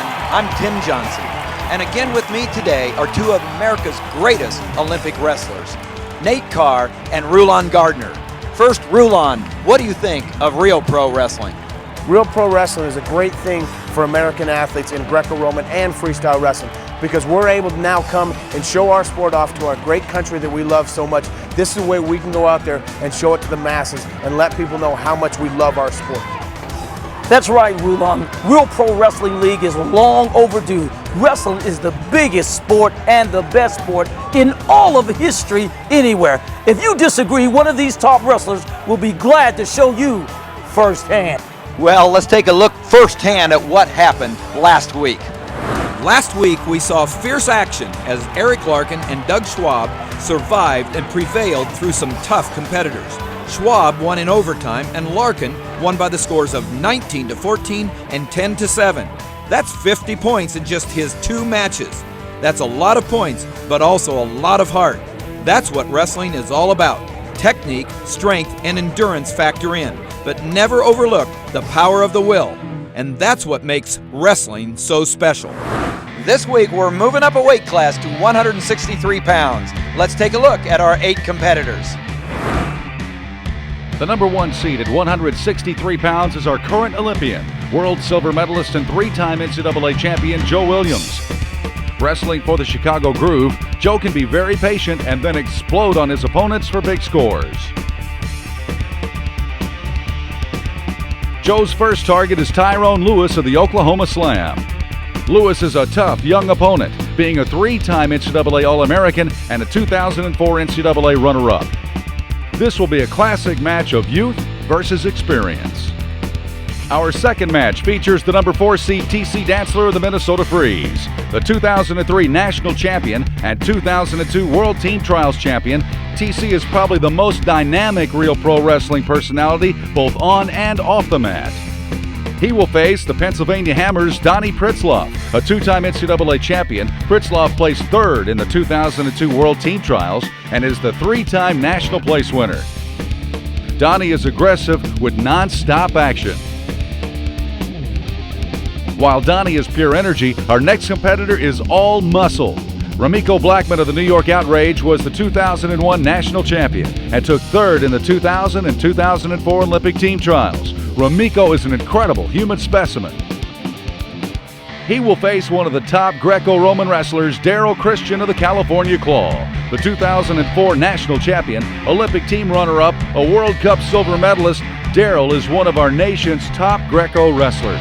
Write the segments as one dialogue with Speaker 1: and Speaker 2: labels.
Speaker 1: everyone. I'm Tim Johnson. And again with me today are two of America's greatest Olympic wrestlers, Nate Carr and Rulon Gardner. First, Rulon, what do you think of Real Pro Wrestling?
Speaker 2: Real Pro Wrestling is a great thing for American athletes in Greco-Roman and Freestyle wrestling because we're able to now come and show our sport off to our great country that we love so much. This is a way we can go out there and show it to the masses and let people know how much we love our sport.
Speaker 3: That's right, Rulon. Real Pro Wrestling League is long overdue. Wrestling is the biggest sport and the best sport in all of history anywhere. If you disagree, one of these top wrestlers will be glad to show you firsthand.
Speaker 1: Well, let's take a look firsthand at what happened last week.
Speaker 4: Last week, we saw fierce action as Eric Larkin and Doug Schwab survived and prevailed through some tough competitors. Schwab won in overtime, and Larkin won by the scores of 19-14 and 10-7. That's 50 points in just his 2 matches. That's a lot of points, but also a lot of heart. That's what wrestling is all about. Technique, strength, and endurance factor in, but never overlook the power of the will. And that's what makes wrestling so special.
Speaker 1: This week, we're moving up a weight class to 163 pounds. Let's take a look at our 8 competitors.
Speaker 5: The number 1 seed at 163 pounds is our current Olympian, world silver medalist and 3-time NCAA champion Joe Williams. Wrestling for the Chicago Groove, Joe can be very patient and then explode on his opponents for big scores. Joe's first target is Tyrone Lewis of the Oklahoma Slam. Lewis is a tough young opponent, being a 3-time NCAA All-American and a 2004 NCAA runner-up. This will be a classic match of youth versus experience. Our second match features the number 4 seed TC Dantzler of the Minnesota Freeze. The 2003 national champion and 2002 World Team Trials champion, TC is probably the most dynamic Real Pro Wrestling personality both on and off the mat. He will face the Pennsylvania Hammer's Donnie Pritzlaff, a 2-time NCAA champion. Pritzlaff placed 3rd in the 2002 World Team Trials and is the 3-time national place winner. Donnie is aggressive with non-stop action. While Donnie is pure energy, our next competitor is all muscle. Ramiko Blackman of the New York Outrage was the 2001 national champion and took 3rd in the 2000 and 2004 Olympic Team Trials. Ramiko is an incredible human specimen. He will face one of the top Greco-Roman wrestlers, Daryl Christian of the California Claw, the 2004 national champion, Olympic team runner-up, a World Cup silver medalist. Daryl is one of our nation's top Greco wrestlers.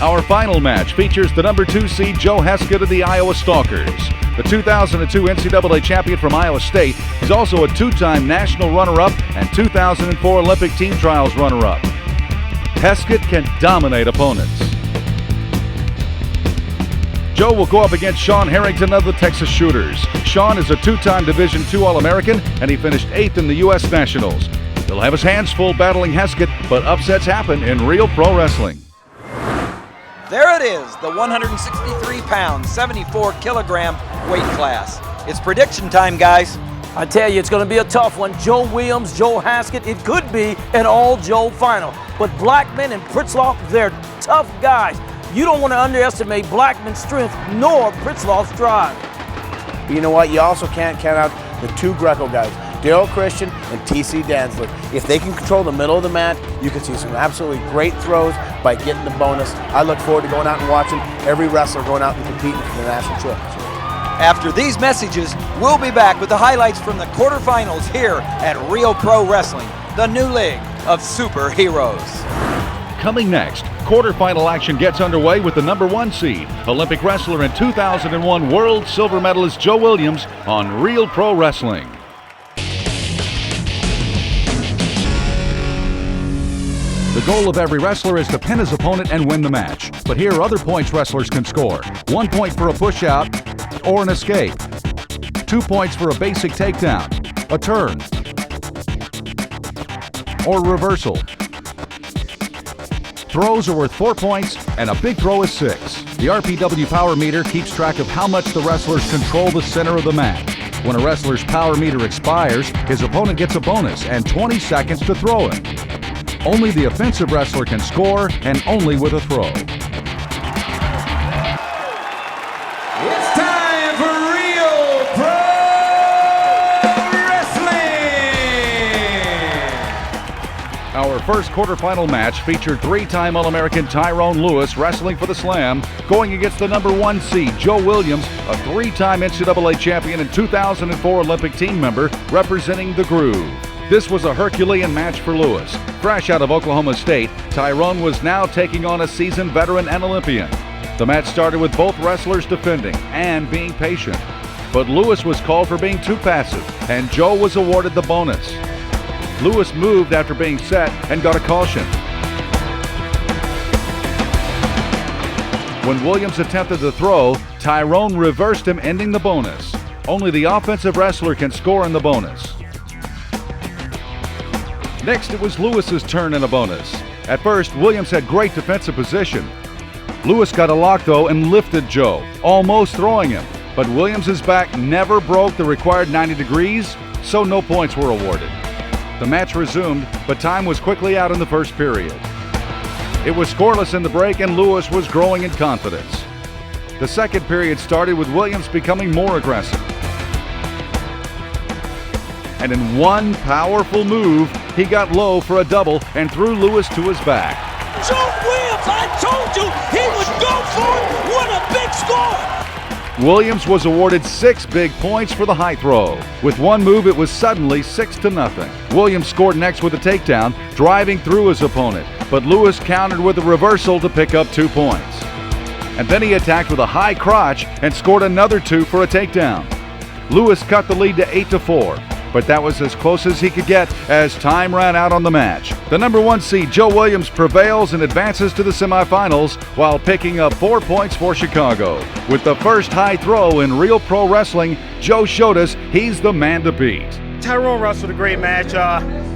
Speaker 5: Our final match features the number 2 seed Joe Heskett of the Iowa Stalkers. The 2002 NCAA champion from Iowa State is also a 2-time national runner-up and 2004 Olympic Team Trials runner-up. Heskett can dominate opponents. Joe will go up against Sean Harrington of the Texas Shooters. Sean is a 2-time Division II All-American, and he finished 8th in the U.S. Nationals. He'll have his hands full battling Heskett, but upsets happen in Real Pro Wrestling.
Speaker 1: There it is, the 163-pound, 74-kilogram weight class. It's prediction time, guys.
Speaker 3: I tell you, it's going to be a tough one. Joe Williams, Joe Heskett, it could be an all-Joe final. But Blackman and Pritzlaff, they're tough guys. You don't want to underestimate Blackman's strength nor Pritzlaff's drive.
Speaker 2: But you know what? You also can't count out the 2 Greco guys, Daryl Christian and TC Dantzler. If they can control the middle of the mat, you can see some absolutely great throws by getting the bonus. I look forward to going out and watching every wrestler going out and competing for the national championship.
Speaker 1: After these messages, we'll be back with the highlights from the quarterfinals here at Real Pro Wrestling, the new league of superheroes.
Speaker 5: Coming next, quarterfinal action gets underway with the number 1 seed, Olympic wrestler and 2001 world silver medalist Joe Williams on Real Pro Wrestling. The goal of every wrestler is to pin his opponent and win the match. But here are other points wrestlers can score. 1 point for a push-out or an escape. 2 points for a basic takedown, a turn, or reversal. Throws are worth 4 points, and a big throw is 6. The RPW power meter keeps track of how much the wrestlers control the center of the mat. When a wrestler's power meter expires, his opponent gets a bonus and 20 seconds to throw it. Only the offensive wrestler can score, and only with a throw. first quarterfinal match featured three-time All-American Tyrone Lewis wrestling for the Slam, going against the number 1 seed Joe Williams, a three-time NCAA champion and 2004 Olympic team member representing the Groove. This was a Herculean match for Lewis. Fresh out of Oklahoma State, Tyrone was now taking on a seasoned veteran and Olympian. The match started with both wrestlers defending and being patient. But Lewis was called for being too passive, and Joe was awarded the bonus. Lewis moved after being set and got a caution. When Williams attempted the throw, Tyrone reversed him, ending the bonus. Only the offensive wrestler can score in the bonus. Next, it was Lewis's turn in a bonus. At first, Williams had great defensive position. Lewis got a lock though and lifted Joe, almost throwing him. But Williams' back never broke the required 90 degrees, so no points were awarded. The match resumed, but time was quickly out in the first period. It was scoreless in the break and Lewis was growing in confidence. The second period started with Williams becoming more aggressive. And in one powerful move, he got low for a double and threw Lewis to his back.
Speaker 3: Joe Williams, I told you he would go for it. What a big score!
Speaker 5: Williams was awarded 6 big points for the high throw. With one move, it was suddenly 6-0. Williams scored next with a takedown, driving through his opponent, but Lewis countered with a reversal to pick up 2 points. And then he attacked with a high crotch and scored another 2 for a takedown. Lewis cut the lead to 8-4. But that was as close as he could get as time ran out on the match. The number 1 seed Joe Williams prevails and advances to the semifinals while picking up 4 points for Chicago. With the first high throw in real pro wrestling, Joe showed us he's the man to beat.
Speaker 6: Tyrone wrestled a great match.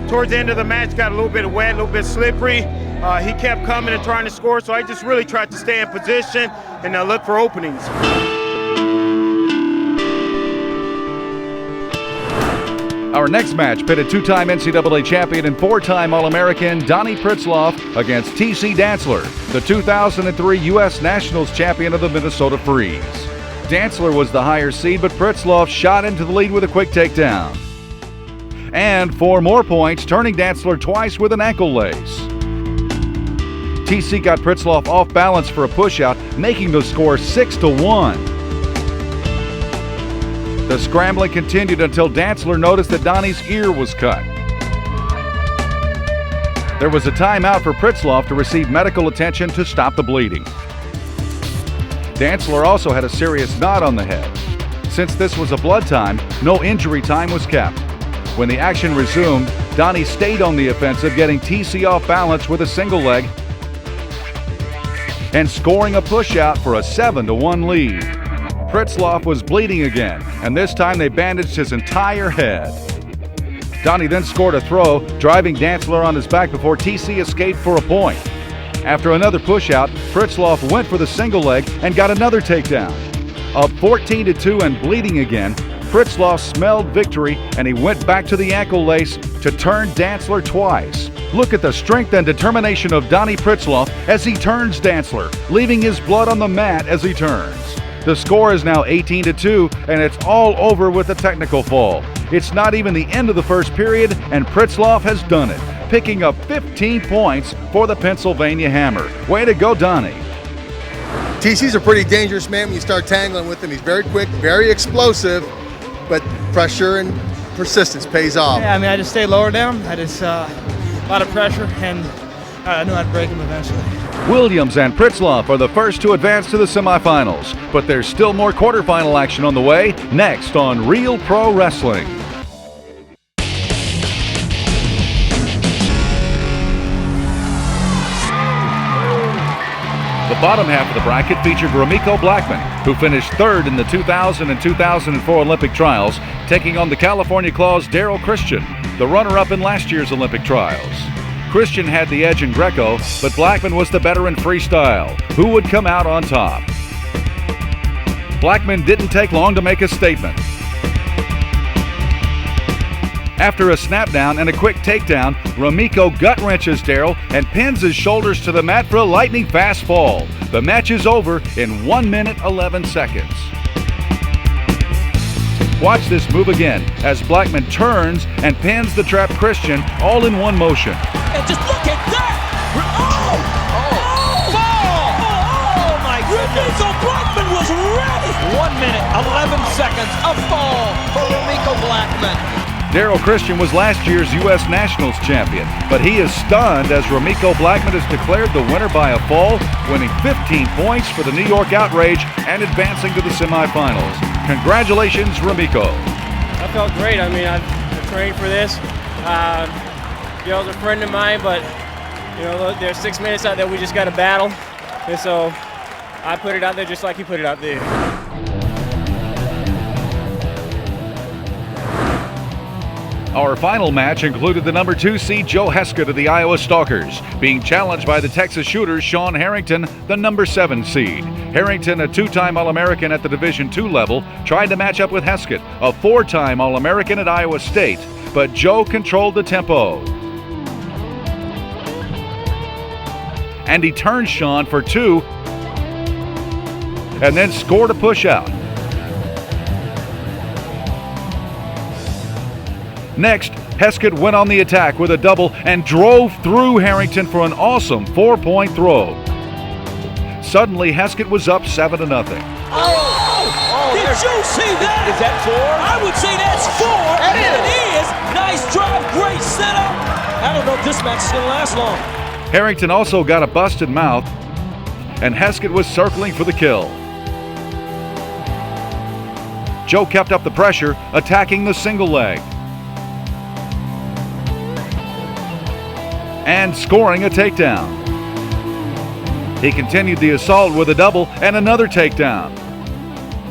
Speaker 6: Towards the end of the match, got a little bit wet, a little bit slippery. He kept coming and trying to score, so I just really tried to stay in position and look for openings.
Speaker 5: Our next match pitted 2-time NCAA champion and 4-time All-American Donnie Pritzlaff against TC Dantzler, the 2003 U.S. Nationals champion of the Minnesota Freeze. Dantzler was the higher seed, but Pritzlaff shot into the lead with a quick takedown. And 4 more points, turning Dantzler twice with an ankle lace. TC got Pritzlaff off balance for a push-out, making the score 6-1. The scrambling continued until Dantzler noticed that Donnie's ear was cut. There was a timeout for Pritzlaff to receive medical attention to stop the bleeding. Dantzler also had a serious knot on the head. Since this was a blood time, no injury time was kept. When the action resumed, Donnie stayed on the offensive, getting TC off balance with a single leg and scoring a push-out for a 7-1 lead. Pritzlaff was bleeding again, and this time they bandaged his entire head. Donnie then scored a throw, driving Dantzler on his back before TC escaped for a point. After another push-out, Pritzlaff went for the single leg and got another takedown. Up 14-2 and bleeding again, Pritzlaff smelled victory and he went back to the ankle lace to turn Dantzler twice. Look at the strength and determination of Donnie Pritzlaff as he turns Dantzler, leaving his blood on the mat as he turns. The score is now 18-2, and it's all over with a technical fall. It's not even the end of the first period, and Pritzlaff has done it, picking up 15 points for the Pennsylvania Hammer. Way to go, Donnie.
Speaker 7: TC's a pretty dangerous man when you start tangling with him. He's very quick, very explosive, but pressure and persistence pays off.
Speaker 8: Yeah, I just stayed lower down. I just, a lot of pressure, and I knew I'd break him eventually.
Speaker 5: Williams and Pritzlaff are the first to advance to the semifinals, but there's still more quarterfinal action on the way next on Real Pro Wrestling. The bottom half of the bracket featured Blackman, who finished 3rd in the 2000 and 2004 Olympic trials, taking on the California Claw's Daryl Christian, the runner-up in last year's Olympic trials. Christian had the edge in Greco, but Blackman was the better in Freestyle. Who would come out on top? Blackman didn't take long to make a statement. After a snap-down and a quick takedown, Ramiko gut-wrenches Daryl and pins his shoulders to the mat for a lightning-fast fall. The match is over in 1 minute 11 seconds. Watch this move again as Blackman turns and pins the trapped Christian all in one motion.
Speaker 3: And just look at that! Oh my goodness! So Blackman was ready!
Speaker 1: 1 minute, 11 seconds, a fall for Remiko Blackman.
Speaker 5: Daryl Christian was last year's U.S. Nationals champion, but he is stunned as Remiko Blackman is declared the winner by a fall, winning 15 points for the New York Outrage and advancing to the semifinals. Congratulations, Remiko.
Speaker 9: I felt great. I mean, I've trained for this. Daryl's a friend of mine, but you know, there's 6 minutes out there we just got to battle, and so I put it out there just like he put it out there.
Speaker 5: Our final match included the number 2 seed Joe Heskett of the Iowa Stalkers being challenged by the Texas Shooters Sean Harrington, the number 7 seed. Harrington, a 2-time All-American at the Division II level, tried to match up with Heskett, a 4-time All-American at Iowa State, but Joe controlled the tempo. And he turned Sean for 2 and then scored a push-out. Next, Heskett went on the attack with a double and drove through Harrington for an awesome 4-point throw. Suddenly, Heskett was up 7-0.
Speaker 3: Did you see that?
Speaker 1: Is that 4?
Speaker 3: I would say that's 4.
Speaker 1: That
Speaker 3: and it is. Nice drive, great setup. I don't know if this match is going to last long.
Speaker 5: Harrington also got a busted mouth, and Heskett was circling for the kill. Joe kept up the pressure, attacking the single leg. And scoring a takedown. He continued the assault with a double and another takedown.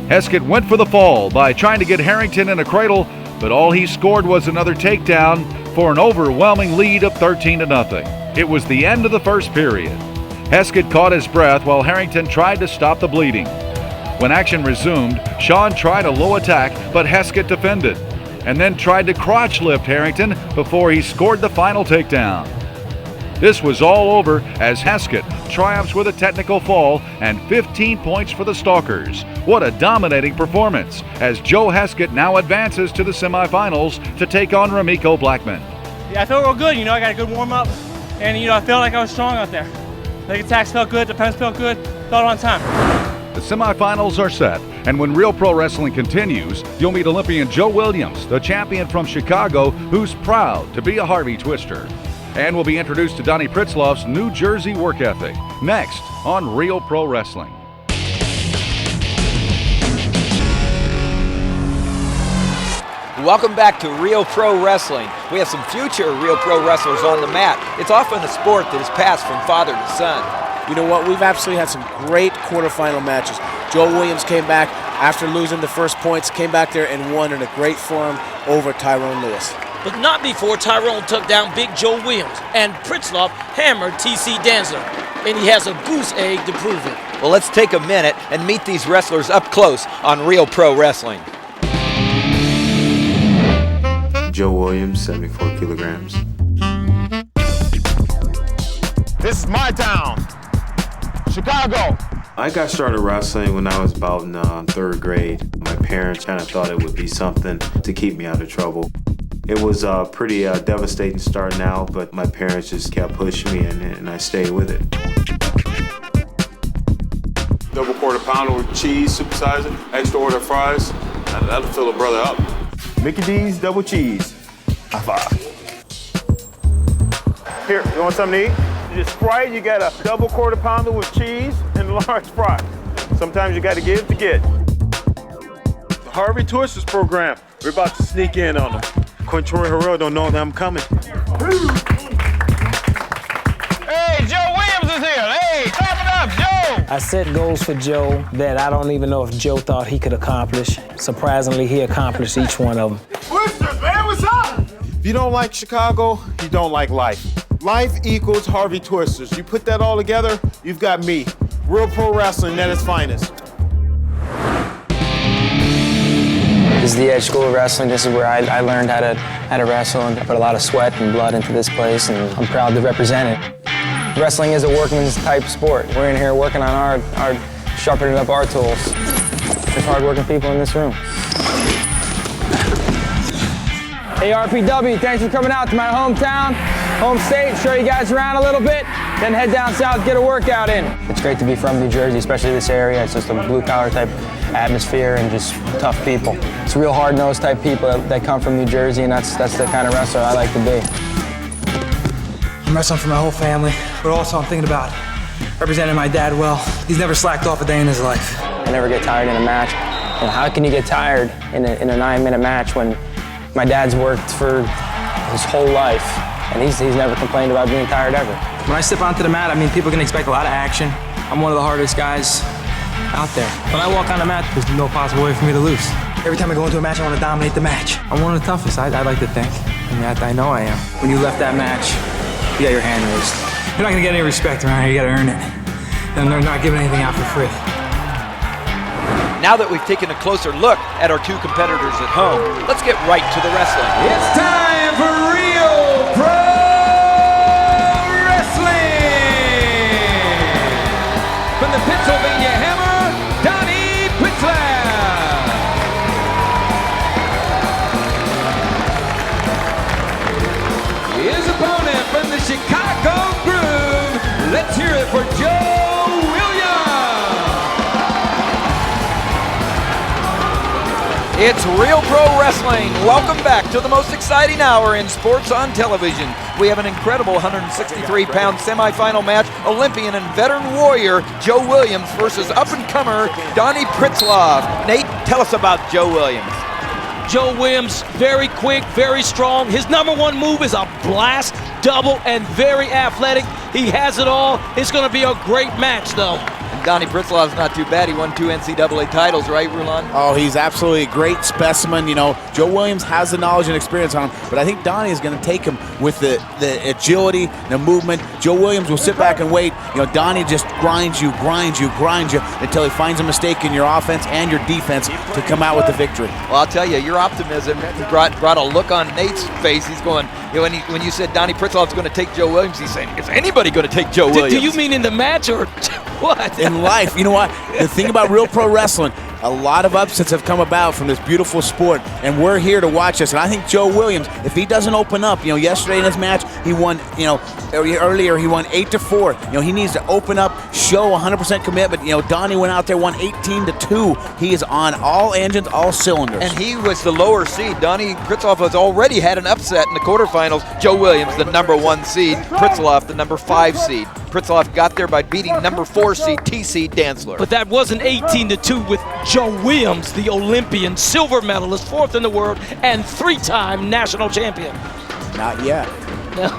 Speaker 5: Heskett went for the fall by trying to get Harrington in a cradle, but all he scored was another takedown for an overwhelming lead of 13-0. It was the end of the first period. Heskett caught his breath while Harrington tried to stop the bleeding. When action resumed, Sean tried a low attack, but Heskett defended, and then tried to crotch lift Harrington before he scored the final takedown. This was all over as Heskett triumphs with a technical fall and 15 points for the Stalkers. What a dominating performance as Joe Heskett now advances to the semifinals to take on Remiko Blackman.
Speaker 9: Yeah, I felt real good. You know, I got a good warm-up, and you know, I felt like I was strong out there. The attacks felt good, defense felt good, felt on time.
Speaker 5: The semifinals are set, and when Real Pro Wrestling continues, you'll meet Olympian Joe Williams, the champion from Chicago, who's proud to be a Harvey Twister. And we'll be introduced to Donnie Pritzlaff's New Jersey work ethic, next on Real Pro Wrestling.
Speaker 1: Welcome back to Real Pro Wrestling. We have some future Real Pro wrestlers on the mat. It's often a sport that is passed from father to son.
Speaker 2: You know what? We've absolutely had some great quarterfinal matches. Joe Williams came back after losing the first points, came back there and won in a great form over Tyrone Lewis.
Speaker 3: But not before Tyrone took down Big Joe Williams and Pritzlaff hammered TC Dantzler. And he has a goose egg to prove it.
Speaker 1: Well, let's take a minute and meet these wrestlers up close on Real Pro Wrestling.
Speaker 10: Joe Williams, 74 kilograms.
Speaker 6: This is my town, Chicago.
Speaker 10: I got started wrestling when I was about in 3rd grade. My parents kind of thought it would be something to keep me out of trouble. It was a pretty devastating starting out, but my parents just kept pushing me and I stayed with it.
Speaker 11: Double quarter pounder with cheese, supersize it, extra order fries. That'll fill a brother up.
Speaker 6: Mickey D's double cheese. High five. Here, you want something to eat? You just Sprite, you got a double quarter pounder with cheese and large fries. Sometimes you got to give to get. The Harvey Twisters program. We're about to sneak in on them. Quintroy Harrell don't know that I'm coming.
Speaker 12: Hey, Joe Williams is here. Hey, clap it up, Joe.
Speaker 13: I set goals for Joe that I don't even know if Joe thought he could accomplish. Surprisingly, he accomplished each one of them.
Speaker 6: Twisters, man, what's up? If you don't like Chicago, you don't like life. Life equals Harvey Twisters. You put that all together, you've got me. Real Pro Wrestling at its finest.
Speaker 13: This is the Edge School of Wrestling. This is where I learned how to wrestle and put a lot of sweat and blood into this place, and I'm proud to represent it. Wrestling is a workman's type sport. We're in here working on our sharpening up our tools. There's hard-working people in this room. Hey RPW, thanks for coming out to my hometown, home state, show you guys around a little bit, then head down south, get a workout in. It's great to be from New Jersey, especially this area. It's just a blue-collar type atmosphere and just tough people. It's real hard-nosed type people that come from New Jersey, and that's the kind of wrestler I like to be.
Speaker 14: I'm wrestling for my whole family, but also I'm thinking about representing my dad well. He's never slacked off a day in his life.
Speaker 13: I never get tired in a match. And how can you get tired in a 9-minute match when my dad's worked for his whole life, and he's never complained about being tired ever.
Speaker 14: When I step onto the mat, I mean, people can expect a lot of action. I'm one of the hardest guys out there. When I walk on the mat, there's no possible way for me to lose. Every time I go into a match, I want to dominate the match. I'm one of the toughest, I like to think. And I know I am. When you left that match, you got your hand raised. You're not going to get any respect around here, you got to earn it. And they're not giving anything out for free.
Speaker 1: Now that we've taken a closer look at our two competitors at home, let's get right to the wrestling.
Speaker 12: It's time for Real Pro Wrestling! From the Pennsylvania Hammer, Donnie Pritzlaff! His opponent from the Chicago Groove, let's hear it for Joe
Speaker 1: It's Real Pro Wrestling. Welcome back to the most exciting hour in sports on television. We have an incredible 163-pound semifinal match. Olympian and veteran warrior Joe Williams versus up-and-comer Donnie Pritzlaff. Nate, tell us about Joe Williams.
Speaker 3: Joe Williams, very quick, very strong. His #1 move is a blast, double, and very athletic. He has it all. It's going to be a great match, though.
Speaker 1: Donnie Pritzlaff's not too bad. He won 2 NCAA titles, right, Rulon?
Speaker 2: Oh, he's absolutely a great specimen. You know, Joe Williams has the knowledge and experience on him, but I think Donnie is going to take him with the agility, the movement. Joe Williams will sit back and wait. You know, Donnie just grinds you until he finds a mistake in your offense and your defense to come out with the victory.
Speaker 1: Well, I'll tell you, your optimism brought a look on Nate's face. He's going, you know, when you said Donnie Pritzlaff's going to take Joe Williams, he's saying, is anybody going to take Joe Williams?
Speaker 3: Do you mean in the match or what?
Speaker 2: In life. You know what? The thing about Real Pro Wrestling, a lot of upsets have come about from this beautiful sport, and we're here to watch this. And I think Joe Williams, if he doesn't open up, you know, yesterday in his match, he won, you know, earlier he won 8-4. You know, he needs to open up, show 100% commitment. You know, Donnie went out there, won 18-2. He is on all engines, all cylinders.
Speaker 1: And he was the lower seed. Donnie Pritzlaff has already had an upset in the quarterfinals. Joe Williams, the #1 seed. Pritzlaff, the #5 seed. Pritzlaff got there by beating #4 seed TC Dantzler.
Speaker 3: But that wasn't 18-2 with Joe Williams, the Olympian, silver medalist, 4th in the world, and 3-time national champion.
Speaker 2: Not yet.
Speaker 3: No.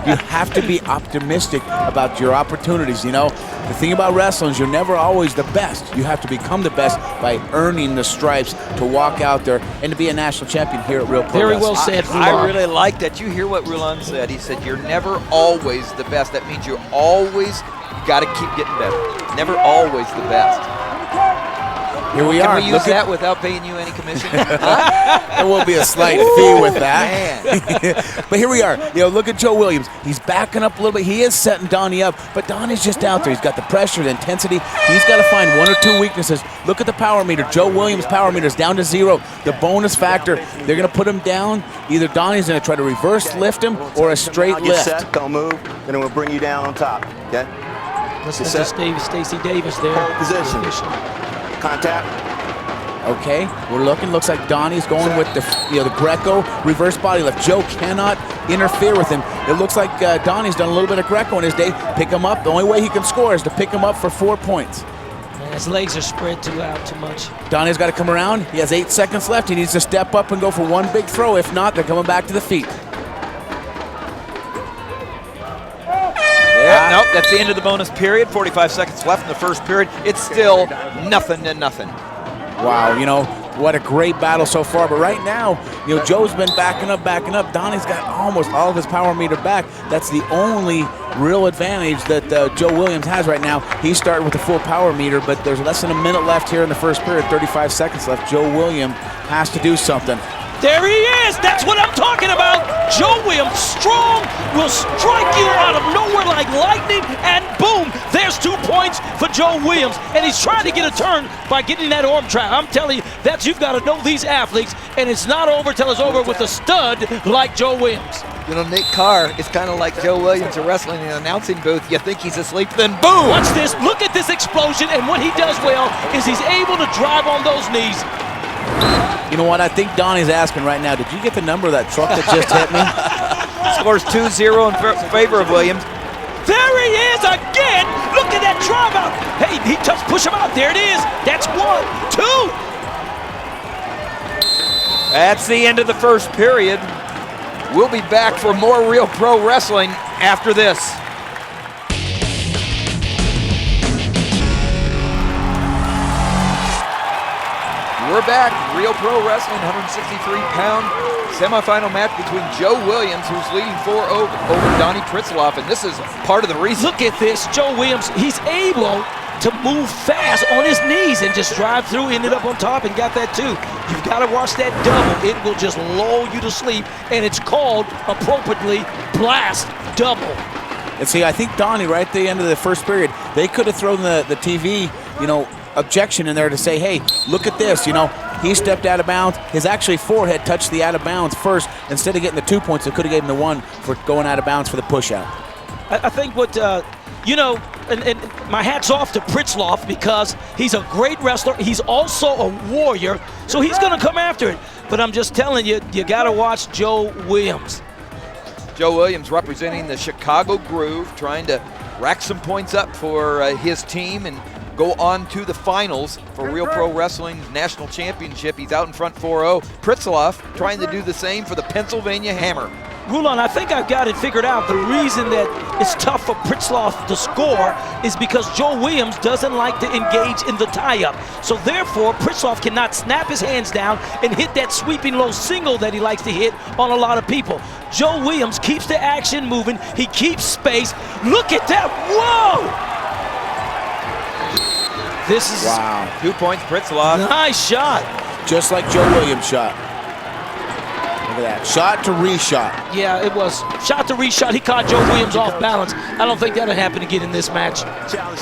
Speaker 2: You have to be optimistic about your opportunities. You know, the thing about wrestling is you're never always the best. You have to become the best by earning the stripes to walk out there and to be a national champion here at Real Pro
Speaker 3: Very
Speaker 2: Wrestling.
Speaker 3: well said, Rulon.
Speaker 1: I really like that. You hear what Rulon said. He said, you're never always the best. That means you always got to keep getting better. Never always the best.
Speaker 2: Here we are.
Speaker 1: Can we use that without paying you any commission?
Speaker 2: There will be a slight fee with that. But here we are. You know, look at Joe Williams. He's backing up a little bit. He is setting Donnie up, but Donnie's just out there. He's got the pressure, the intensity. He's got to find 1 or 2 weaknesses. Look at the power meter. Joe Williams' power meter is down to 0. The bonus factor, they're going to put him down. Either Donnie's going to try to reverse lift him or a straight lift.
Speaker 15: Set, don't move, then we'll bring you down on top, okay?
Speaker 3: Listen to Stacey Davis there.
Speaker 15: Position. Contact.
Speaker 2: Okay, we're looking. Looks like Donnie's going with the Greco reverse body lift. Joe cannot interfere with him. It looks like Donnie's done a little bit of Greco in his day. Pick him up. The only way he can score is to pick him up for 4 points.
Speaker 3: His legs are spread too out too much.
Speaker 2: Donnie's got to come around. He has 8 seconds left. He needs to step up and go for 1 big throw. If not, they're coming back to the feet.
Speaker 1: Yeah, nope, that's the end of the bonus period. 45 seconds left in the first period. It's still 0-0.
Speaker 2: Wow, you know, what a great battle so far. But right now, you know, Joe's been backing up. Donnie's got almost all of his power meter back. That's the only real advantage that Joe Williams has right now. He started with a full power meter, but there's less than a minute left here in the first period, 35 seconds left. Joe Williams has to do something.
Speaker 3: There he is. That's what I'm talking about. Joe Williams, strong, will strike you out of nowhere like lightning, and boom, there's 2 points for Joe Williams, and he's trying to get a turn by getting that arm trap. I'm telling you, you've got to know these athletes, and it's not over till it's over with a stud like Joe Williams.
Speaker 1: You know, Nate Carr is kind of like Joe Williams in wrestling in the announcing booth. You think he's asleep, then boom!
Speaker 3: Watch this. Look at this explosion, and what he does well is he's able to drive on those knees.
Speaker 16: You know what? I think Donnie's asking right now, did you get the number of that truck that just hit me?
Speaker 1: Scores 2-0 in favor of Williams.
Speaker 3: There he is again. Look at that drive out. Hey, he just push him out. There it is. That's 1, 2.
Speaker 1: That's the end of the first period. We'll be back for more Real Pro Wrestling after this. We're back. Real Pro Wrestling, 163-pound semifinal match between Joe Williams, who's leading 4-0 over Donnie Pritzlaff, and this is part of the reason.
Speaker 3: Look at this. Joe Williams, he's able to move fast on his knees and just drive through, ended up on top and got that too. You've got to watch that double. It will just lull you to sleep, and it's called, appropriately, blast double.
Speaker 16: And see, I think Donnie, right at the end of the first period, they could have thrown the TV, objection in there to say, hey, look at this, he stepped out of bounds. His actually forehead touched the out of bounds first. Instead of getting the 2 points, they could have given him the 1 for going out of bounds for the push out.
Speaker 3: I think what, and my hat's off to Pritzlaff because he's a great wrestler. He's also a warrior, so he's going to come after it. But I'm just telling you, you got to watch Joe Williams.
Speaker 1: Joe Williams representing the Chicago Groove, trying to rack some points up for his team and go on to the finals for Real Pro Wrestling's National Championship. He's out in front 4-0. Pritzlaff trying to do the same for the Pennsylvania Hammer.
Speaker 3: Rulon, I think I've got it figured out. The reason that it's tough for Pritzlaff to score is because Joe Williams doesn't like to engage in the tie-up. So therefore, Pritzlaff cannot snap his hands down and hit that sweeping low single that he likes to hit on a lot of people. Joe Williams keeps the action moving. He keeps space. Look at that. Whoa! This is
Speaker 1: 2 points, Pritzlaff.
Speaker 3: Nice shot.
Speaker 16: Just like Joe Williams shot. Look at that. Shot to reshot.
Speaker 3: Yeah, it was. Shot to reshot. He caught Joe Williams off balance. I don't think that'll happen again in this match.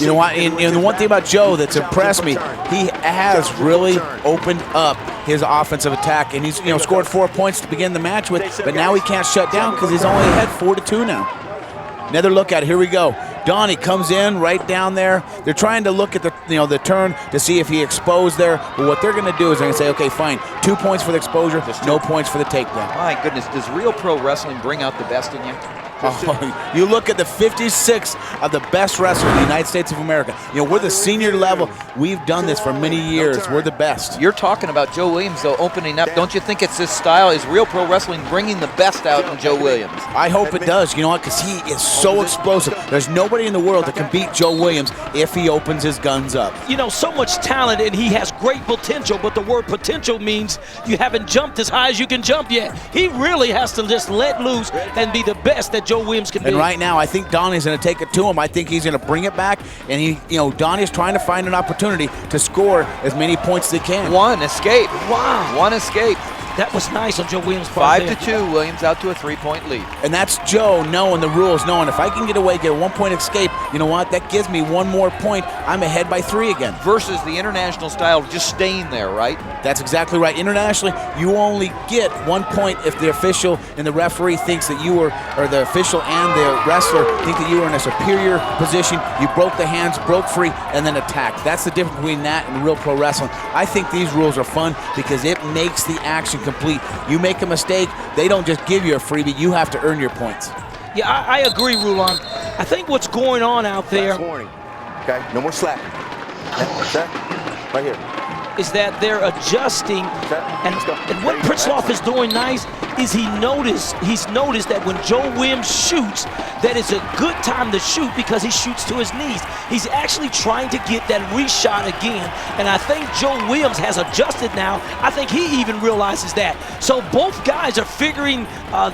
Speaker 16: You know what? And the one thing about Joe that's impressed me, he has really opened up his offensive attack, and he's scored 4 points to begin the match with, but now he can't shut down because he's only ahead 4-2 now. Another look at it. Here we go. Donnie comes in right down there. They're trying to look at the turn to see if he exposed there. But what they're going to do is they're going to say, okay, fine, 2 points for the exposure, no points for the takedown.
Speaker 1: My goodness, does Real Pro Wrestling bring out the best in you?
Speaker 16: Oh, you look at the 56 of the best wrestlers in the United States of America. We're the senior level. We've done this for many years. We're the best.
Speaker 1: You're talking about Joe Williams, though, opening up. Don't you think it's this style? Is Real Pro Wrestling bringing the best out in Joe Williams?
Speaker 16: I hope it does. You know what? Because he is so explosive. There's nobody in the world that can beat Joe Williams if he opens his guns up.
Speaker 3: So much talent, and he has great potential, but the word potential means you haven't jumped as high as you can jump yet. He really has to just let loose and be the best that Joe Williams can be.
Speaker 16: And right now, I think Donnie's going to take it to him. I think he's going to bring it back, and Donnie's trying to find an opportunity to score as many points as he can.
Speaker 1: One escape.
Speaker 3: Wow.
Speaker 1: One escape.
Speaker 3: That was nice on Joe Williams' part.
Speaker 1: 5-2, Williams out to a 3-point lead.
Speaker 16: And that's Joe knowing the rules, knowing if I can get away, get a 1 point escape, you know what? That gives me 1 more point. I'm ahead by 3 again.
Speaker 1: Versus the international style of just staying there, right?
Speaker 16: That's exactly right. Internationally, you only get 1 point if the official and the referee thinks that you were, or the official and the wrestler think that you were in a superior position. You broke the hands, broke free, and then attacked. That's the difference between that and Real Pro Wrestling. I think these rules are fun because it makes the action complete. You make a mistake, they don't just give you a freebie, you have to earn your points.
Speaker 3: Yeah, I agree, Rulon. I think what's going on out there...
Speaker 15: Warning. Okay, no more slapping. Right here.
Speaker 3: Is that they're adjusting, and what Pritzlaff is doing nice is he's noticed that when Joe Williams shoots, that it's a good time to shoot because he shoots to his knees. He's actually trying to get that reshot again, and I think Joe Williams has adjusted now. I think he even realizes that. So both guys are figuring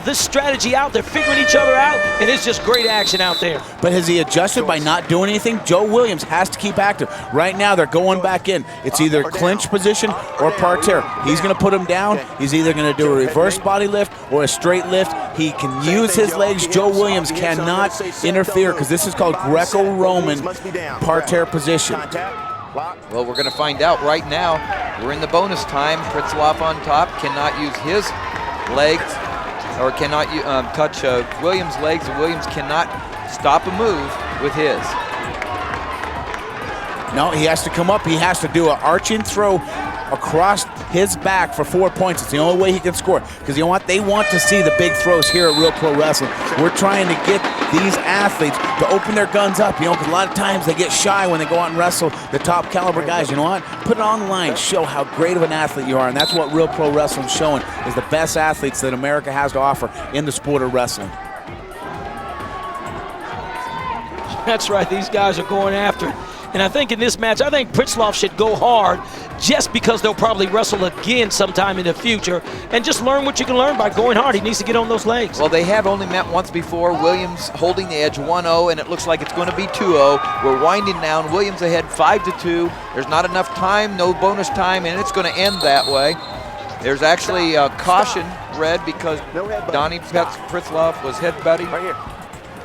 Speaker 3: this strategy out. They're figuring each other out, and it's just great action out there.
Speaker 16: But has he adjusted by not doing anything? Joe Williams has to keep active. Right now, they're going back in. It's either clean clinch position or parterre. He's going to put him down. He's either going to do a reverse body lift or a straight lift. He can use his legs. Joe Williams cannot interfere because this is called Greco-Roman parterre position.
Speaker 1: Well, we're going to find out right now. We're in the bonus time. Pritzlaff on top cannot use his legs or cannot touch Williams' legs. Williams cannot stop a move with his.
Speaker 16: No, he has to come up. He has to do an arching throw across his back for 4 points. It's the only way he can score. Because you know what? They want to see the big throws here at Real Pro Wrestling. We're trying to get these athletes to open their guns up, because a lot of times they get shy when they go out and wrestle the top caliber guys. You know what? Put it on the line. Show how great of an athlete you are. And that's what Real Pro Wrestling's showing, is the best athletes that America has to offer in the sport of wrestling.
Speaker 3: That's right. These guys are going after it. And I think in this match, I think Pritzlaff should go hard just because they'll probably wrestle again sometime in the future, and just learn what you can learn by going hard. He needs to get on those legs.
Speaker 1: Well, they have only met once before. Williams holding the edge 1-0, and it looks like it's going to be 2-0. We're winding down. Williams ahead 5-2. There's not enough time, no bonus time, and it's going to end that way. There's actually a caution red because Donnie Pritzlaff was headbutting.
Speaker 15: Right here.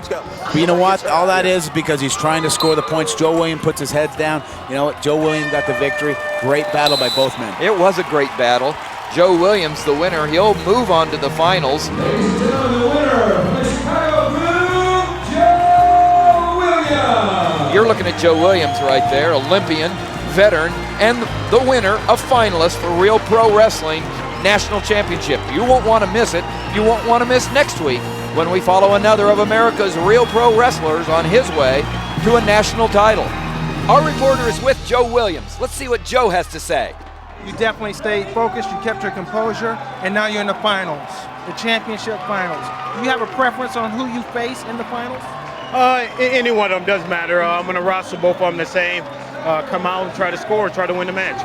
Speaker 16: But you know what? All that is because he's trying to score the points. Joe Williams puts his head down. You know what? Joe Williams got the victory. Great battle by both men.
Speaker 1: It was a great battle. Joe Williams, the winner. He'll move on to the finals.
Speaker 12: Ladies and gentlemen, the winner from the Chicago Groove, Joe Williams.
Speaker 1: You're looking at Joe Williams right there, Olympian, veteran, and the winner, a finalist for Real Pro Wrestling National Championship. You won't want to miss it. You won't want to miss next week when we follow another of America's Real Pro Wrestlers on his way to a national title. Our reporter is with Joe Williams. Let's see what Joe has to say.
Speaker 8: You definitely stayed focused, you kept your composure, and now you're in the finals, the championship finals. Do you have a preference on who you face in the finals?
Speaker 6: Any one of them doesn't matter. I'm going to wrestle both of them the same. Come out and try to score, try to win the match.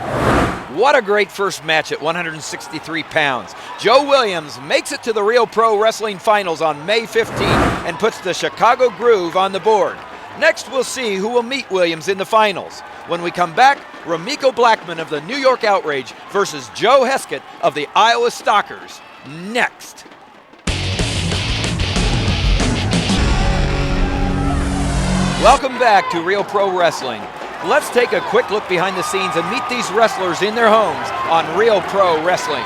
Speaker 1: What a great first match at 163 pounds. Joe Williams makes it to the Real Pro Wrestling Finals on May 15th and puts the Chicago Groove on the board. Next, we'll see who will meet Williams in the finals. When we come back, Ramiko Blackman of the New York Outrage versus Joe Heskett of the Iowa Stalkers. Next. Welcome back to Real Pro Wrestling. Let's take a quick look behind the scenes and meet these wrestlers in their homes on Real Pro Wrestling.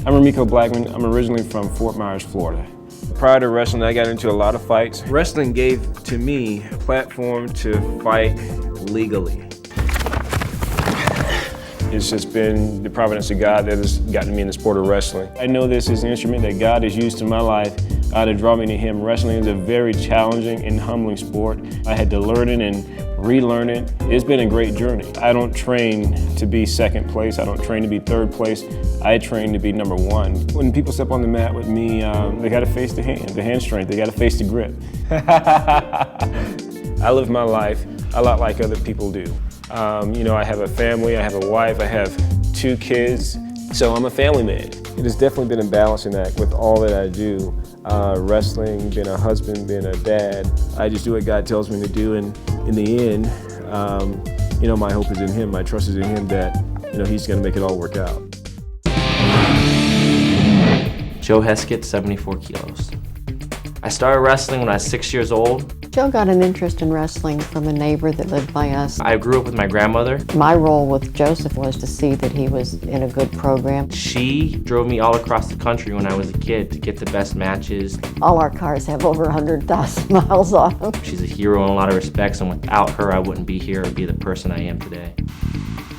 Speaker 17: I'm Ramiko Blackman. I'm originally from Fort Myers, Florida. Prior to wrestling, I got into a lot of fights. Wrestling gave to me a platform to fight legally. It's just been the providence of God that has gotten me in the sport of wrestling. I know this is an instrument that God has used in my life to draw me to Him. Wrestling is a very challenging and humbling sport. I had to learn it and relearn it. It's been a great journey. I don't train to be second place. I don't train to be third place. I train to be number one. When people step on the mat with me, they got to face the hand strength. They got to face the grip. I live my life a lot like other people do. You know, I have a family, I have a wife, I have 2 kids, so I'm a family man. It has definitely been a balancing act with all that I do. Wrestling, being a husband, being a dad. I just do what God tells me to do, and in the end, you know, my hope is in Him, my trust is in Him that, you know, He's gonna make it all work out.
Speaker 18: Joe Heskett, 74 kilos. I started wrestling when I was 6 years old.
Speaker 19: Joe got an interest in wrestling from a neighbor that lived by us.
Speaker 18: I grew up with my grandmother.
Speaker 19: My role with Joseph was to see that he was in a good program.
Speaker 18: She drove me all across the country when I was a kid to get the best matches.
Speaker 19: All our cars have over 100,000 miles on them.
Speaker 18: She's a hero in a lot of respects, and without her, I wouldn't be here or be the person I am today.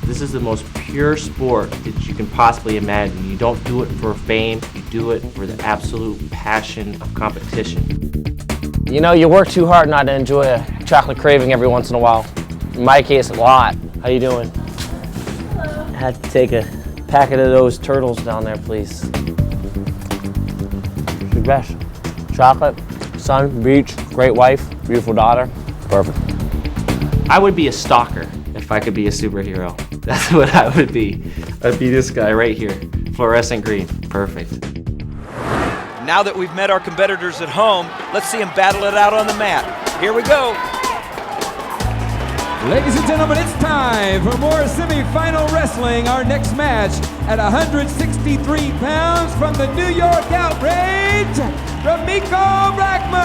Speaker 18: This is the most pure sport that you can possibly imagine. You don't do it for fame, you do it for the absolute passion of competition.
Speaker 20: You know, you work too hard not to enjoy a chocolate craving every once in a while. In my case, a lot. How you doing? Hello. I had to take a packet of those turtles down there, please. Big bash. Chocolate, sun, beach, great wife, beautiful daughter. Perfect.
Speaker 18: I would be a stalker if I could be a superhero. That's what I would be. I'd be this guy right here. Fluorescent green. Perfect.
Speaker 1: Now that we've met our competitors at home, let's see them battle it out on the mat. Here we go.
Speaker 12: Ladies and gentlemen, it's time for more semifinal wrestling. Our next match at 163 pounds from the New York Outrage, Remiko Blackman.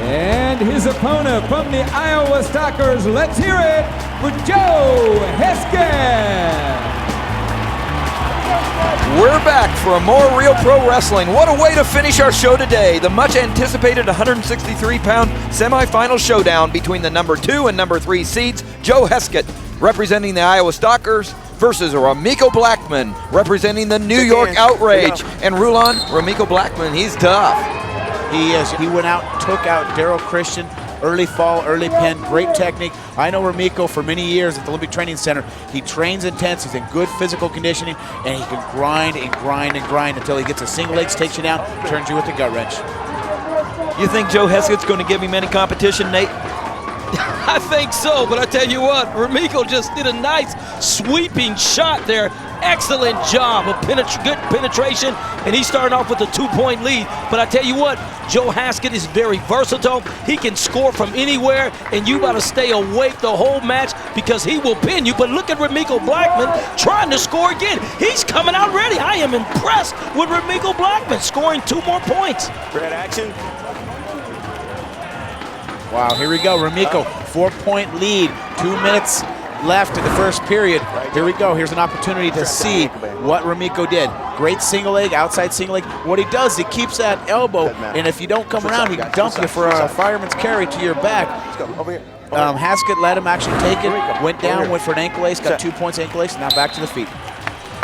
Speaker 12: And his opponent from the Iowa Stalkers, let's hear it for Joe Heskett.
Speaker 1: We're back for more Real Pro Wrestling. What a way to finish our show today. The much anticipated 163-pound semifinal showdown between the number 2 and number 3 seeds, Joe Heskett representing the Iowa Stalkers versus Remiko Blackman representing the New York Outrage. And Rulon, Remiko Blackman, he's tough.
Speaker 16: He is. He went out, took out Daryl Christian. Early fall, early pin, great technique. I know Remiko for many years at the Olympic Training Center. He trains intense, he's in good physical conditioning, and he can grind and grind and grind until he gets a single legs, takes you down, turns you with the gut wrench.
Speaker 1: You think Joe Heskett's going to give him any competition, Nate?
Speaker 3: I think so, but I tell you what, Remiko just did a nice sweeping shot there. Excellent job of good penetration, and he's starting off with a 2-point lead. But I tell you what, Joe Heskett is very versatile. He can score from anywhere, and you got to stay awake the whole match because he will pin you. But look at Remiko Blackman trying to score again. He's coming out ready. I am impressed with Remiko Blackman scoring 2 more points.
Speaker 15: Great action.
Speaker 16: Wow, here we go. Remiko, 4-point lead, 2 minutes left in the first period. Here we go. Here's an opportunity to see what Remiko did. Great single leg, outside single leg. What he does, he keeps that elbow, and if you don't come around, he can dump you for a fireman's carry to your back. Heskett let him actually take it, went down, went for an ankle ace, got 2 points ankle ace, now back to the feet.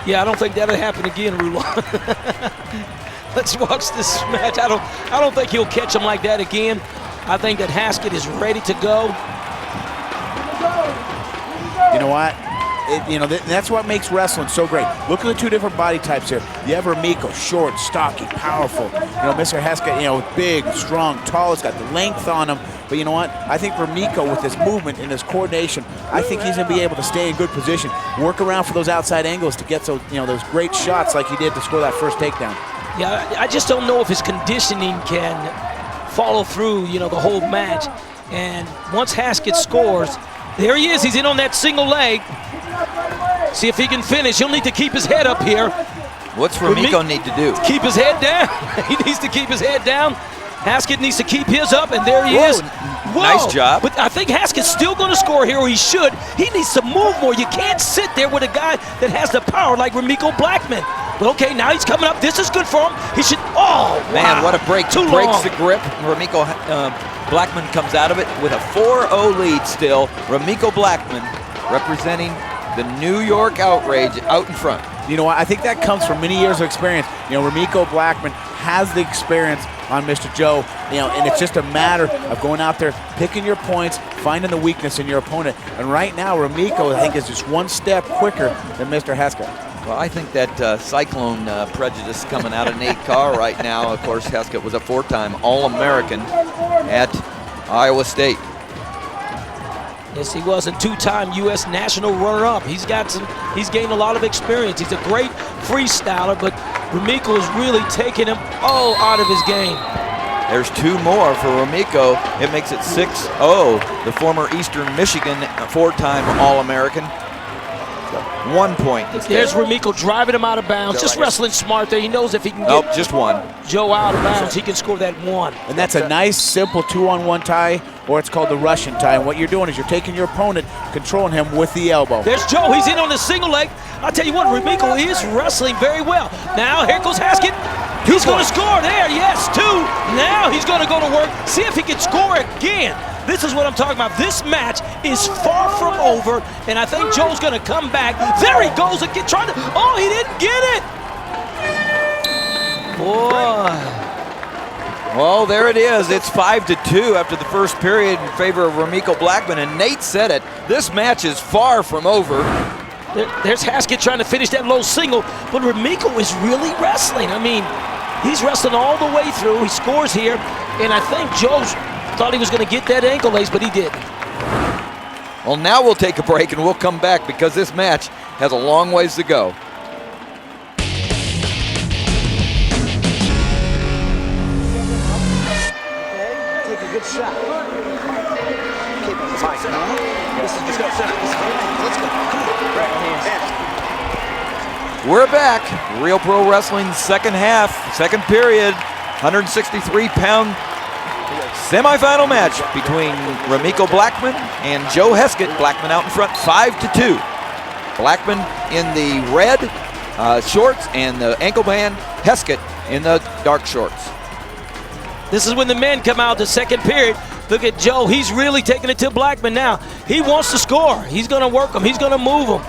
Speaker 3: Yeah, I don't think that'll happen again, Rulon. Let's watch this match. I don't think he'll catch him like that again. I think that Heskett is ready to go.
Speaker 16: You know what? That's what makes wrestling so great. Look at the 2 different body types here. You have Remiko, short, stocky, powerful. Mr. Heskett, big, strong, tall. He's got the length on him. But you know what? I think Remiko, with his movement and his coordination, I think he's going to be able to stay in good position, work around for those outside angles to get those great shots like he did to score that first takedown.
Speaker 3: Yeah, I just don't know if his conditioning can follow through, the whole match. And once Heskett scores, there he is. He's in on that single leg. See if he can finish. He'll need to keep his head up here.
Speaker 1: What's Remiko need to do?
Speaker 3: Keep his head down. He needs to keep his head down. Heskett needs to keep his up, and there he is. Whoa.
Speaker 1: Nice job.
Speaker 3: But I think Heskett's still going to score here, or he should. He needs to move more. You can't sit there with a guy that has the power like Remiko Blackman. But okay, now he's coming up. This is good for him. He should,
Speaker 1: Man,
Speaker 3: wow.
Speaker 1: what a break. Breaks the grip. Remiko Blackman comes out of it with a 4-0 lead still. Remiko Blackman representing the New York Outrage out in front.
Speaker 16: You know what? I think that comes from many years of experience. Remiko Blackman has the experience on Mr. Joe, and it's just a matter of going out there, picking your points, finding the weakness in your opponent. And right now, Remiko, I think, is just 1 step quicker than Mr. Heskett.
Speaker 1: Well, I think that cyclone prejudice coming out of Nate Carr right now. Of course, Heskett was a 4-time All-American at Iowa State.
Speaker 3: Yes, he was a 2-time U.S. national runner-up. He's gained a lot of experience. He's a great freestyler, but Remiko is really taking him all out of his game.
Speaker 1: There's 2 more for Remiko. It makes it 6-0. The former Eastern Michigan 4-time All-American. 1 point.
Speaker 3: There's Remiko driving him out of bounds. Just wrestling smart there. He knows if he can get
Speaker 1: just 1.
Speaker 3: Joe out of bounds, he can score that 1.
Speaker 16: And that's a nice, simple 2-on-1 tie, or it's called the Russian tie. And what you're doing is you're taking your opponent, controlling him with the elbow.
Speaker 3: There's Joe. He's in on the single leg. I'll tell you what, Remiko is wrestling very well. Now, here goes Heskett. He's going to score there. Yes, 2. Now he's going to go to work. See if he can score again. This is what I'm talking about. This match is far from over, and I think Joe's going to come back. There he goes again, trying to, he didn't get it. Boy.
Speaker 1: Well, there it is. It's 5-2 after the first period in favor of Remiko Blackman, and Nate said it. This match is far from over.
Speaker 3: There's Heskett trying to finish that low single, but Remiko is really wrestling. I mean, he's wrestling all the way through. He scores here, and I think Joe's thought he was going to get that ankle ace, but he didn't.
Speaker 1: Well, now we'll take a break and we'll come back because this match has a long ways to go. We're back. Real Pro Wrestling second half, second period, 163-pound semifinal match between Remiko Blackman and Joe Heskett. Blackman out in front, 5-2. Blackman in the red shorts and the ankle band, Heskett in the dark shorts.
Speaker 3: This is when the men come out the second period. Look at Joe. He's really taking it to Blackman now. He wants to score. He's going to work him. He's going to move him.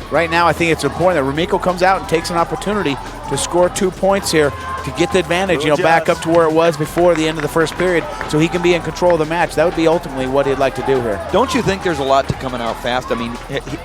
Speaker 16: Right now, I think it's important that Remiko comes out and takes an opportunity to score 2 points here to get the advantage, back up to where it was before the end of the first period so he can be in control of the match. That would be ultimately what he'd like to do here.
Speaker 1: Don't you think there's a lot to coming out fast? I mean,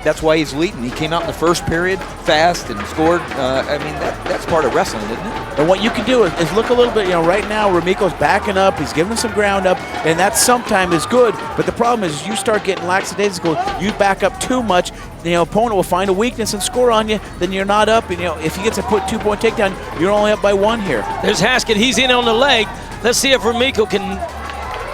Speaker 1: that's why he's leading. He came out in the first period fast and scored. I mean, that's part of wrestling, isn't it?
Speaker 16: And what you can do is look a little bit, right now Remiko's backing up, he's giving some ground up, and that sometimes is good, but the problem is you start getting lackadaisical, you back up too much, the opponent will find a weakness and score on you, then you're not up, and if he gets a 2-point takedown, you're only up by 1 here.
Speaker 3: There's Heskett, he's in on the leg. Let's see if Remiko can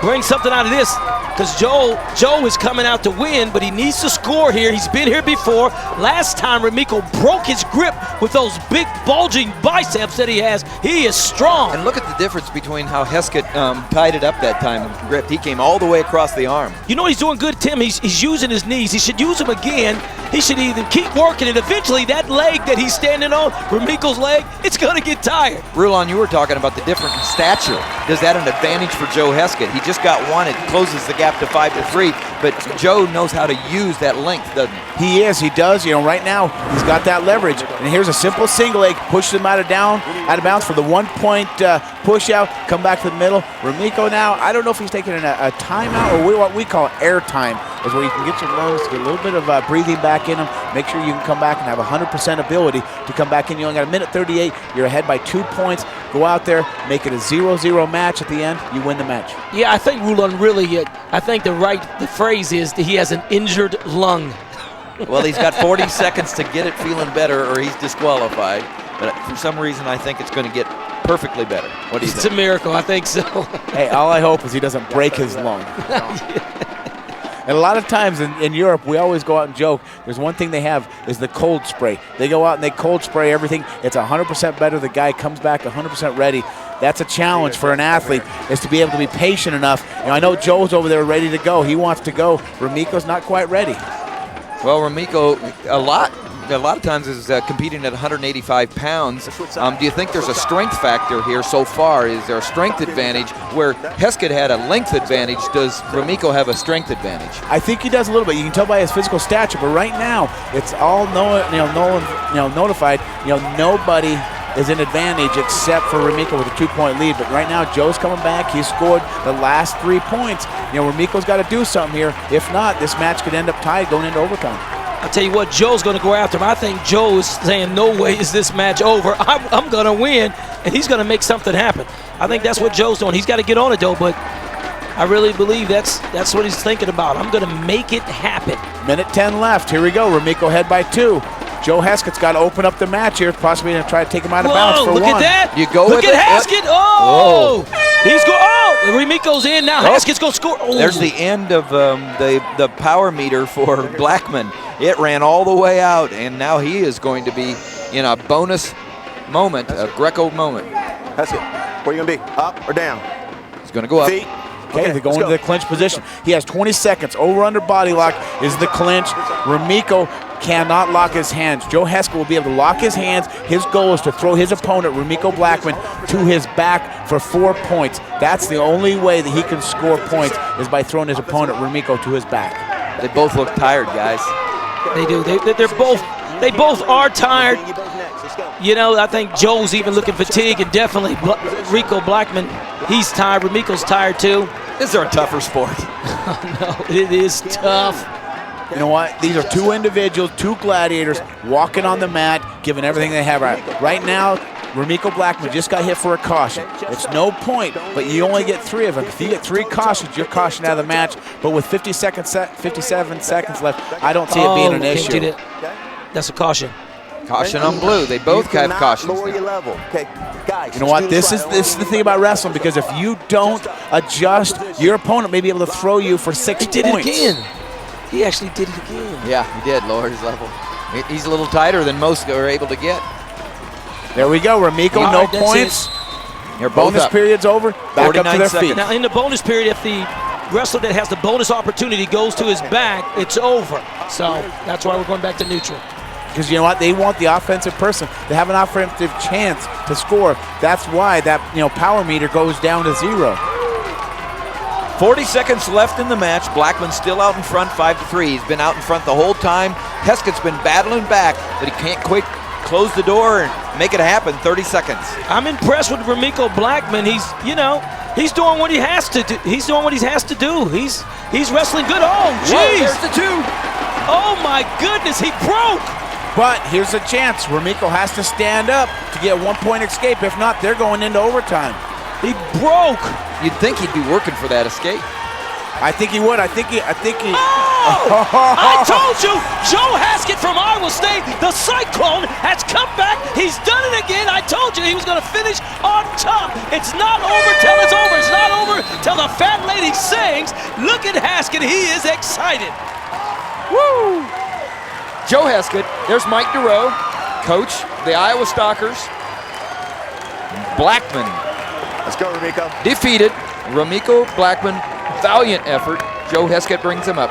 Speaker 3: bring something out of this, because Joe is coming out to win, but he needs to score here. He's been here before. Last time Remiko broke his grip with those big bulging biceps that he has. He is strong.
Speaker 1: And look at the difference between how Heskett tied it up that time and gripped. He came all the way across the arm.
Speaker 3: You know what he's doing good, Tim? He's using his knees. He should use them again. He should either keep working, and eventually that leg that he's standing on, Remiko's leg, it's going to get tired.
Speaker 1: Rulon, you were talking about the different stature. Is that an advantage for Joe Heskett? He just got one. It closes the gap to 5-3, but Joe knows how to use that length, doesn't he?
Speaker 16: He does. Right now he's got that leverage. And here's a simple single leg, pushes him out of bounds for the 1-point push out, come back to the middle. Remiko now, I don't know if he's taking a timeout or what we call air time, is where you can get your lungs to get a little bit of breathing back in them, make sure you can come back and have 100% ability to come back in. You only got 1:38, you're ahead by 2 points. Go out there, make it a 0-0 match at the end, you win the match.
Speaker 3: Yeah, I think Rulon really, I think the phrase is that he has an injured lung.
Speaker 1: Well, he's got 40 seconds to get it feeling better or he's disqualified. But for some reason, I think it's going to get perfectly better. What do you think?
Speaker 3: It's a miracle, I think so.
Speaker 16: Hey, all I hope is he doesn't break his lung. And a lot of times in Europe, we always go out and joke. There's one thing they have is the cold spray. They go out and they cold spray everything. It's 100% better. The guy comes back 100% ready. That's a challenge for an athlete, is to be able to be patient enough. I know Joe's over there ready to go. He wants to go. Remiko's not quite ready.
Speaker 1: Well, Remiko, a lot of times is competing at 185 pounds. Do you think there's a strength factor here so far? Is there a strength advantage where Heskett had a length advantage? Does Remiko have a strength advantage?
Speaker 16: I think he does a little bit. You can tell by his physical stature, but right now it's all notified. Nobody is an advantage except for Remiko with a 2-point lead. But right now, Joe's coming back. He scored the last 3 points. Remiko's got to do something here. If not, this match could end up tied going into overtime.
Speaker 3: I'll tell you what, Joe's going to go after him. I think Joe is saying, no way is this match over. I'm going to win, and he's going to make something happen. I think that's what Joe's doing. He's got to get on it, though, but I really believe that's what he's thinking about. I'm going to make it happen.
Speaker 16: 1:10 left. Here we go. Remiko ahead by 2. Joe Heskett's got to open up the match here, possibly going to try to take him out of bounds for 1.
Speaker 3: Look at that.
Speaker 1: You go
Speaker 3: look
Speaker 1: with
Speaker 3: at Heskett. Oh! He's going. Oh! Remiko's in now. Heskett's going to score. Oh.
Speaker 1: There's the end of the power meter for Blackman. It ran all the way out, and now he is going to be in a bonus moment, a Greco moment.
Speaker 15: Heskett, where are you going to be? Up or down?
Speaker 1: He's going to go up.
Speaker 15: Feet.
Speaker 16: Okay, they're going to the clinch position. He has 20 seconds. Over under body lock is the clinch. Remiko cannot lock his hands. Joe Heskett will be able to lock his hands. His goal is to throw his opponent, Remiko Blackman, to his back for 4 points. That's the only way that he can score points, is by throwing his opponent, Remiko, to his back.
Speaker 1: They both look tired, guys.
Speaker 3: They do. They both are tired. I think Joe's even looking fatigued, and definitely Remiko Blackman, he's tired. Remiko's tired too.
Speaker 1: Is there a tougher sport?
Speaker 3: No, it is tough.
Speaker 16: You know what? These are 2 individuals, 2 gladiators walking on the mat, giving everything they have. Right now, Remiko Blackman just got hit for a caution. It's no point, but you only get 3 of them. If you get 3 cautions, you're cautioned out of the match. But with 57 seconds left, I don't see it being an issue.
Speaker 3: That's a caution.
Speaker 1: Caution on blue. They both have cautions.
Speaker 15: Lower your level. Okay, guys.
Speaker 16: You know what? This is the thing about wrestling, because if you don't adjust, your opponent may be able to throw you for 6 points.
Speaker 3: He did it again. He actually did it again.
Speaker 1: Yeah, he did lower his level. He's a little tighter than most are able to get.
Speaker 16: There we go. Remiko, no points.
Speaker 1: They're both
Speaker 16: bonus
Speaker 1: up.
Speaker 16: Period's over. Back up to their feet.
Speaker 3: Now, in the bonus period, if the wrestler that has the bonus opportunity goes to his back, it's over. So that's why we're going back to neutral.
Speaker 16: Because you know what? They want the offensive person. They have an offensive chance to score. That's why that power meter goes down to 0.
Speaker 1: 40 seconds left in the match. Blackman still out in front, 5-3. He's been out in front the whole time. Heskett's been battling back, but he can't quite close the door and make it happen. 30 seconds.
Speaker 3: I'm impressed with Remiko Blackman. He's doing what he has to do. He's doing what he has to do. He's wrestling good. Oh, jeez.
Speaker 1: There's the 2.
Speaker 3: Oh, my goodness. He broke.
Speaker 16: But here's a chance. Remiko has to stand up to get 1-point escape. If not, they're going into overtime.
Speaker 3: He broke.
Speaker 1: You'd think he'd be working for that escape.
Speaker 16: I think he would. I think he.
Speaker 3: Oh! I told you, Joe Heskett from Iowa State, the Cyclone, has come back. He's done it again. I told you he was going to finish on top. It's not over till it's over. It's not over till the fat lady sings. Look at Heskett. He is excited.
Speaker 1: Woo! Joe Heskett. There's Mike DeRoe, coach, the Iowa Stalkers. Blackman.
Speaker 15: Let's go, Remiko.
Speaker 1: Defeated. Remiko Blackman. Valiant effort. Joe Heskett brings him up.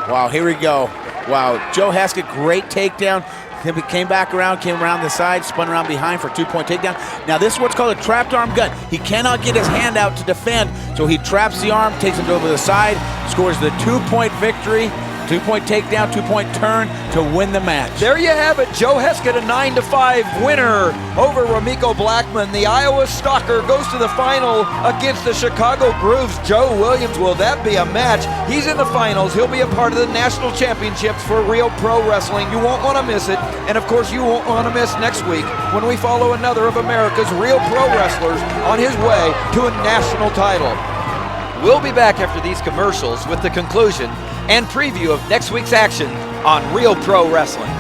Speaker 16: Wow, here we go. Wow, Joe Heskett, great takedown. He came back around, came around the side, spun around behind for a 2-point takedown. Now this is what's called a trapped arm gut. He cannot get his hand out to defend, so he traps the arm, takes it over the side, scores the 2-point victory, 2-point takedown, 2-point turn to win the match.
Speaker 1: There you have it. Joe Heskett, a 9-5 winner over Remiko Blackman. The Iowa Stalker goes to the final against the Chicago Grooves. Joe Williams, will that be a match? He's in the finals. He'll be a part of the national championships for Real Pro Wrestling. You won't want to miss it. And of course, you won't want to miss next week when we follow another of America's Real Pro Wrestlers on his way to a national title. We'll be back after these commercials with the conclusion and preview of next week's action on Real Pro Wrestling.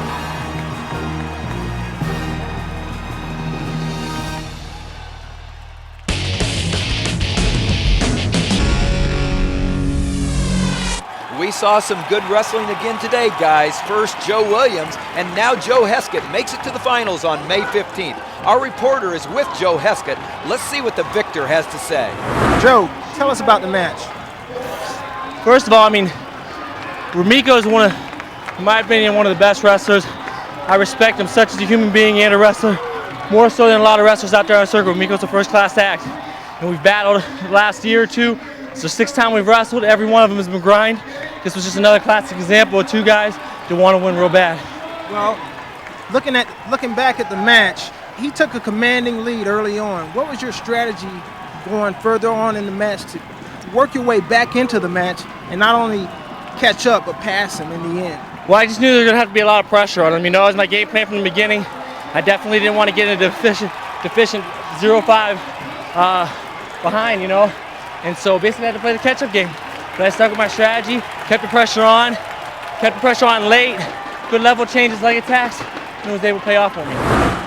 Speaker 1: We saw some good wrestling again today, guys. First, Joe Williams, and now Joe Heskett makes it to the finals on May 15th. Our reporter is with Joe Heskett. Let's see what the victor has to say.
Speaker 8: Joe, tell us about the match.
Speaker 9: First of all, Remiko is in my opinion, one of the best wrestlers. I respect him such as a human being and a wrestler, more so than a lot of wrestlers out there on the circuit. Remiko's a first-class act, and we've battled the last year or two. It's the 6th time we've wrestled. Every one of them has been grind. This was just another classic example of 2 guys that want to win real bad.
Speaker 8: Well, looking back at the match, he took a commanding lead early on. What was your strategy going further on in the match to work your way back into the match and not only catch up but pass him in the end?
Speaker 9: Well, I just knew there was going to have to be a lot of pressure on him. That was my game plan from the beginning. I definitely didn't want to get into deficient 0-5 behind, And so basically I had to play the catch-up game. But I stuck with my strategy, kept the pressure on late, good level changes, leg attacks, and was able to pay off on me.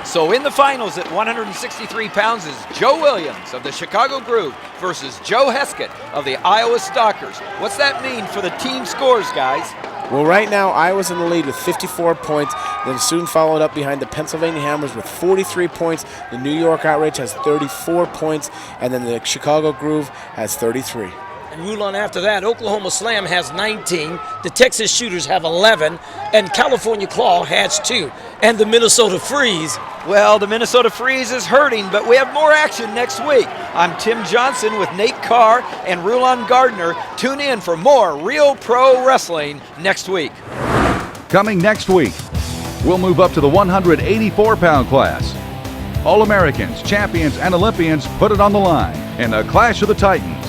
Speaker 1: So in the finals at 163 pounds is Joe Williams of the Chicago Groove versus Joe Heskett of the Iowa Stalkers. What's that mean for the team scores, guys?
Speaker 2: Well, right now, Iowa's in the lead with 54 points, then soon followed up behind the Pennsylvania Hammers with 43 points. The New York Outrage has 34 points, and then the Chicago Groove has 33.
Speaker 3: And Rulon after that, Oklahoma Slam has 19, the Texas Shooters have 11, and California Claw has 2, and the Minnesota Freeze.
Speaker 1: Well, the Minnesota Freeze is hurting, but we have more action next week. I'm Tim Johnson with Nate Carr and Rulon Gardner. Tune in for more Real Pro Wrestling next week.
Speaker 5: Coming next week, we'll move up to the 184-pound class. All-Americans, champions, and Olympians put it on the line in a clash of the Titans,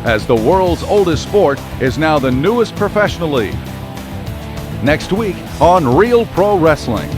Speaker 5: as the world's oldest sport is now the newest professional league. Next week on Real Pro Wrestling.